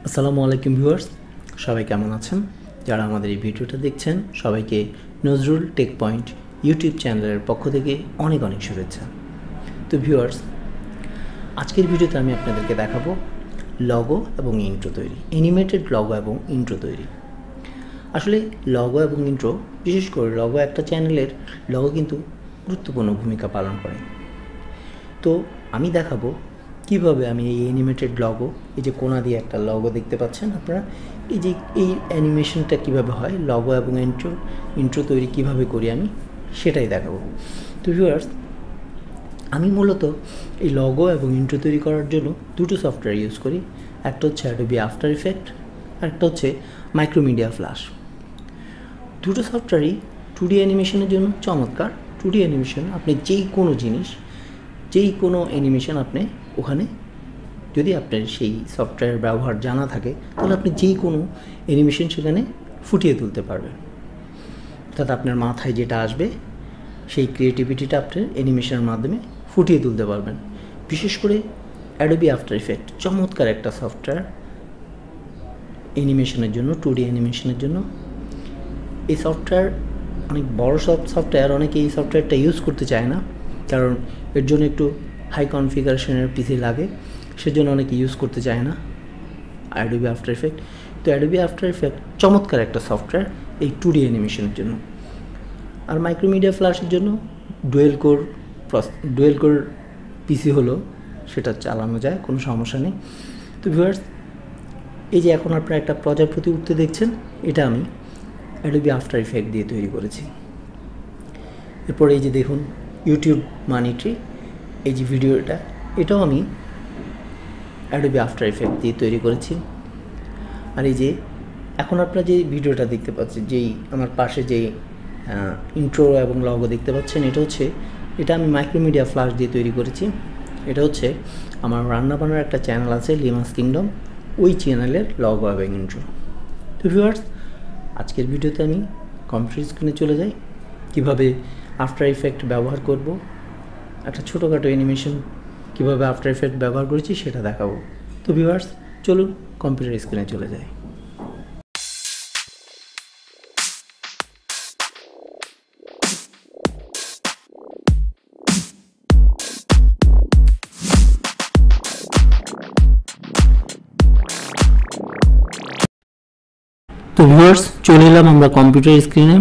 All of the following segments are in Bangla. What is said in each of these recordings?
আসসালামু আলাইকুম ভিউয়ার্স, সবাই কেমন আছেন? যারা আমাদের এই ভিডিওটা দেখছেন সবাইকে নজরুল টেক পয়েন্ট ইউটিউব চ্যানেলের পক্ষ থেকে অনেক অনেক শুভেচ্ছা। তো ভিউয়ার্স, আজকের ভিডিওতে আমি আপনাদেরকে দেখাবো লগো এবং ইন্ট্রো তৈরি, অ্যানিমেটেড লগো এবং ইন্ট্রো তৈরি। আসলে লগো এবং ইন্ট্রো, বিশেষ করে লগো একটা চ্যানেলের লগো কিন্তু গুরুত্বপূর্ণ ভূমিকা পালন করে। তো আমি দেখাবো কিভাবে আমি এই অ্যানিমেটেড লগো, এই যে কোণা দিয়ে একটা লগো দেখতে পাচ্ছেন আপনারা, এই অ্যানিমেশনটা কিভাবে হয়, লগো এবং ইন্ট্রো তৈরি কিভাবে করি আমি সেটাই দেখাবো। তো ভিউয়ার্স, আমি মূলত এই লগো এবং ইন্ট্রো তৈরি করার জন্য দুটো সফটওয়্যার ইউজ করি। একটা হচ্ছে অ্যাডোবি আফটার ইফেক্ট, আর একটা হচ্ছে মাইক্রোমিডিয়া ফ্ল্যাশ। দুটো সফটওয়্যারই 2D অ্যানিমেশনের জন্য চমৎকার। 2D অ্যানিমেশন আপনি যেই কোনো অ্যানিমেশন আপনি ওখানে, যদি আপনার সেই সফটওয়্যার ব্যবহার জানা থাকে, তাহলে আপনি যেই কোনো অ্যানিমেশন সেখানে ফুটিয়ে তুলতে পারবেন। অর্থাৎ আপনার মাথায় যেটা আসবে সেই ক্রিয়েটিভিটিটা আপনার অ্যানিমেশনের মাধ্যমে ফুটিয়ে তুলতে পারবেন। বিশেষ করে অ্যাডোবি আফটার ইফেক্ট চমৎকার একটা সফটওয়্যার অ্যানিমেশনের জন্য, 2D অ্যানিমেশনের জন্য। এই সফটওয়্যার অনেক বড় সফটওয়্যার, অনেকে এই সফটওয়্যারটা ইউজ করতে চায় না, কারণ এর জন্য একটু হাই কনফিগারেশনের পিসি লাগে, সেজন্য অনেকে ইউজ করতে চায় না অ্যাডোবি আফটার ইফেক্ট। তো অ্যাডোবি আফটার ইফেক্ট চমৎকার একটা সফটওয়্যার এই 2D অ্যানিমেশনের জন্য। আর মাইক্রোমিডিয়া ফ্ল্যাশের জন্য ডুয়েল কোর পিসি হলো, সেটা চালানো যায়, কোনো সমস্যা নেই। তো ভিউয়ার্স, এই যে এখন আপনারা একটা প্রজাপতি উঠতে দেখছেন, এটা আমি অ্যাডোবি আফটার ইফেক্ট দিয়ে তৈরি করেছি। এরপর এই যে দেখুন ইউটিউব মানি ট্রি, এই যে ভিডিওটা, এটাও আমি অ্যাডোবি আফটার ইফেক্ট দিয়ে তৈরি করেছি। আর এই যে এখন আপনারা যে ভিডিওটা দেখতে পাচ্ছেন, যেই আমার পাশে যেই ইন্ট্রো এবং লগো দেখতে পাচ্ছেন, এটা আমি মাইক্রোমিডিয়া ফ্ল্যাশ দিয়ে তৈরি করেছি। এটা হচ্ছে আমার রান্নাবান্নার একটা চ্যানেল আছে, লিমাস কিংডম, ওই চ্যানেলের লগো এবং ইন্ট্রো। তো ভিউয়ার্স, আজকের ভিডিওতে আমি কম্পিউটার স্ক্রিনে চলে যাই, কিভাবে আফটার ইফেক্ট ব্যবহার করব, একটা ছোটোখাটো অ্যানিমেশন কীভাবে আফটার ইফেক্ট ব্যবহার করেছি সেটা দেখাবো। তো ভিউয়ার্স, চলুন কম্পিউটার স্ক্রিনে চলে যাই। তো ভিউয়ার্স, চলে এলাম আমরা কম্পিউটার স্ক্রিনে।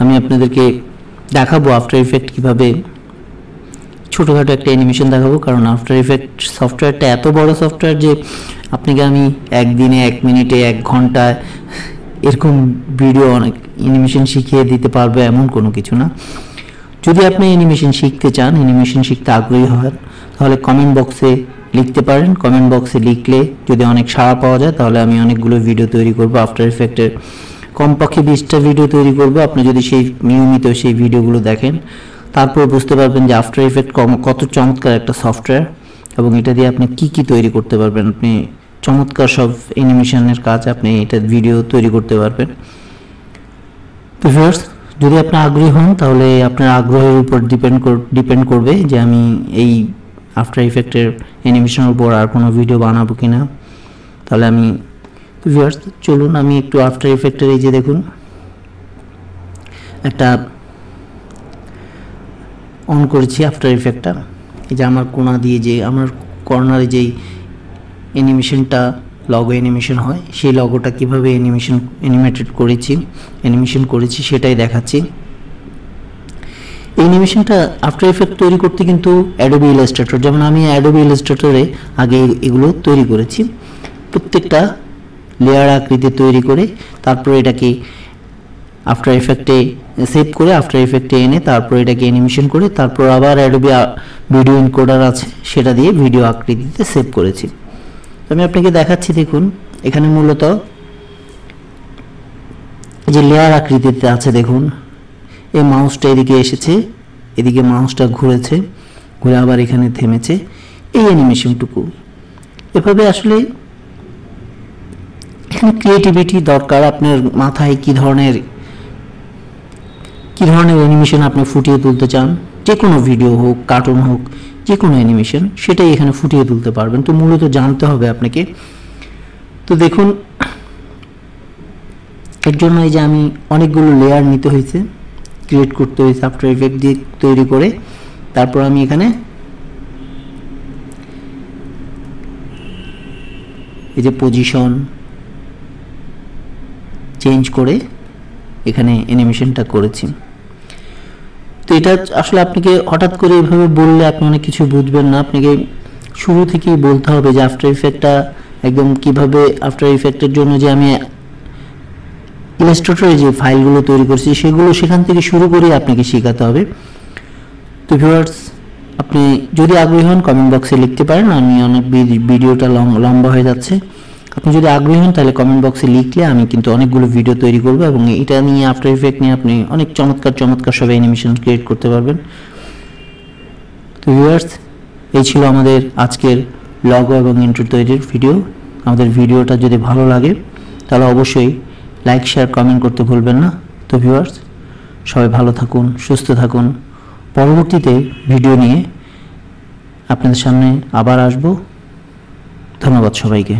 আমি আপনাদেরকে দেখাবো আফটার ইফেক্ট কীভাবে ছোটোখাটো একটা অ্যানিমেশন দেখাবো, কারণ আফটার ইফেক্ট সফটওয়্যারটা এত বড় সফটওয়্যার যে আপনাকে আমি একদিনে, 1 মিনিটে, 1 ঘন্টায় এরকম ভিডিও অনেক অ্যানিমেশন শিখিয়ে দিতে পারবে এমন কোনো কিছু না। যদি আপনি অ্যানিমেশন শিখতে চান, অ্যানিমেশন শিখতে আগ্রহী হন, তাহলে কমেন্ট বক্সে লিখতে পারেন। কমেন্ট বক্সে লিখলে যদি অনেক সাড়া পাওয়া যায়, তাহলে আমি অনেকগুলো ভিডিও তৈরি করব আফটার ইফেক্টের, কমপক্ষে 20টা ভিডিও তৈরি করব। আপনি যদি নিয়মিত সেই ভিডিওগুলো দেখেন, তারপর বুঝতে পারবেন যে আফটার ইফেক্ট কত চমৎকার একটা সফটওয়্যার, এবং এটা দিয়ে আপনি কি তৈরি করতে পারবেন। আপনি চমৎকার সব অ্যানিমেশনের কাজ আপনি এটা ভিডিও তৈরি করতে পারবেন। তো ভিউয়ার্স, যদি আপনি আগ্রহী হন, তাহলে আপনার আগ্রহের উপর ডিপেন্ড করবে যে আমি এই আফটার ইফেক্টের অ্যানিমেশনের উপর আর কোনো ভিডিও বানাবো কিনা। তাহলে আমি, ভিউয়ার্স চলুন আমি একটু আফটার ইফেক্টের, এই যে দেখুন একটা অন করেছি আফটার ইফেক্টটা। এই যে আমার কোণা দিয়ে যে আমার কর্নারে যেই অ্যানিমেশনটা লগো অ্যানিমেশন হয়, সেই লগোটা কীভাবে অ্যানিমেশন করেছি সেটাই দেখাচ্ছি। এই অ্যানিমেশনটা আফটার ইফেক্ট তৈরি করতে কিন্তু অ্যাডোবি ইলাস্ট্রেটর, যেমন আমি অ্যাডোবি ইলাস্ট্রেটরে আগে এগুলো তৈরি করেছি, প্রত্যেকটা লেয়ার আকৃতি তৈরি করে তারপর এটাকে আফটার ইফেক্টে সেভ করে আফটার ইফেক্টে এনে তারপর এটাকে অ্যানিমেশন করে তারপর আবার অ্যাডোবি ভিডিও এনকোডার আছে সেটা দিয়ে ভিডিও আকৃতিতে সেভ করেছি। আমি আপনাকে দেখাচ্ছি, দেখুন এখানে মূলত যে লেয়ার আকৃতিতে আছে, দেখুন এই মাউসটা এদিকে এসেছে, এদিকে মাউসটা ঘুরে আবার এখানে থেমেছে, এই অ্যানিমেশনটুকু। এভাবে আসলে এখানে ক্রিয়েটিভিটি দরকার, আপনার মাথায় কি ধরনের অ্যানিমেশন আপনি ফুটিয়ে তুলতে চান, যে কোনো ভিডিও হোক, কার্টুন হোক, যে কোনো অ্যানিমেশন সেটাই এখানে ফুটিয়ে তুলতে পারবেন। তো মূলত জানতে হবে আপনাকে তো দেখুন এর জন্য এই যে আমি অনেকগুলো লেয়ার নিতে হয়েছে, ক্রিয়েট করতে হয়েছে আফটার ইফেক্ট দিয়ে তৈরি করে। তারপর আমি এখানে এই যে পজিশন চেঞ্জ করে এখানে অ্যানিমেশনটা করেছি। তো এটা আসলে আপনাকে হঠাৎ করে এইভাবে বললে আপনি অনেক কিছু বুঝবেন না, আপনাকে শুরু থেকেই বলতে হবে যে আফটার ইফেক্টটা একদম কিভাবে, আফটার ইফেক্টের জন্য যে আমি ইলাস্ট্রেটরে যে ফাইলগুলো তৈরি করছি সেগুলো সেখান থেকে শুরু করে আপনাকে শেখাতে হবে। তো ভিউয়ার্স, আপনি যদি আগ্রহী হন কমেন্ট বক্সে লিখতে পারেন, আমি অনেক ভিডিওটা লম্বা হয়ে যাচ্ছে। আপনি যদি আগ্রহী হন তাহলে কমেন্ট বক্সে লিখলে আমি কিন্তু অনেকগুলো ভিডিও তৈরি করব এবং এটা নিয়ে আফটার ইফেক্ট নিয়ে আপনি অনেক চমৎকার সব অ্যানিমেশন ক্রিয়েট করতে পারবেন। তো ভিউয়ার্স, এই ছিল আমাদের আজকের লগো এবং ইন্ট্রো তৈরির ভিডিও। আমাদের ভিডিওটা যদি ভালো লাগে তাহলে অবশ্যই লাইক শেয়ার কমেন্ট করতে ভুলবেন না। তো ভিউয়ার্স, সবাই ভালো থাকুন, সুস্থ থাকুন। পরবর্তীতে ভিডিও নিয়ে আপনাদের সামনে আবার আসব। ধন্যবাদ সবাইকে।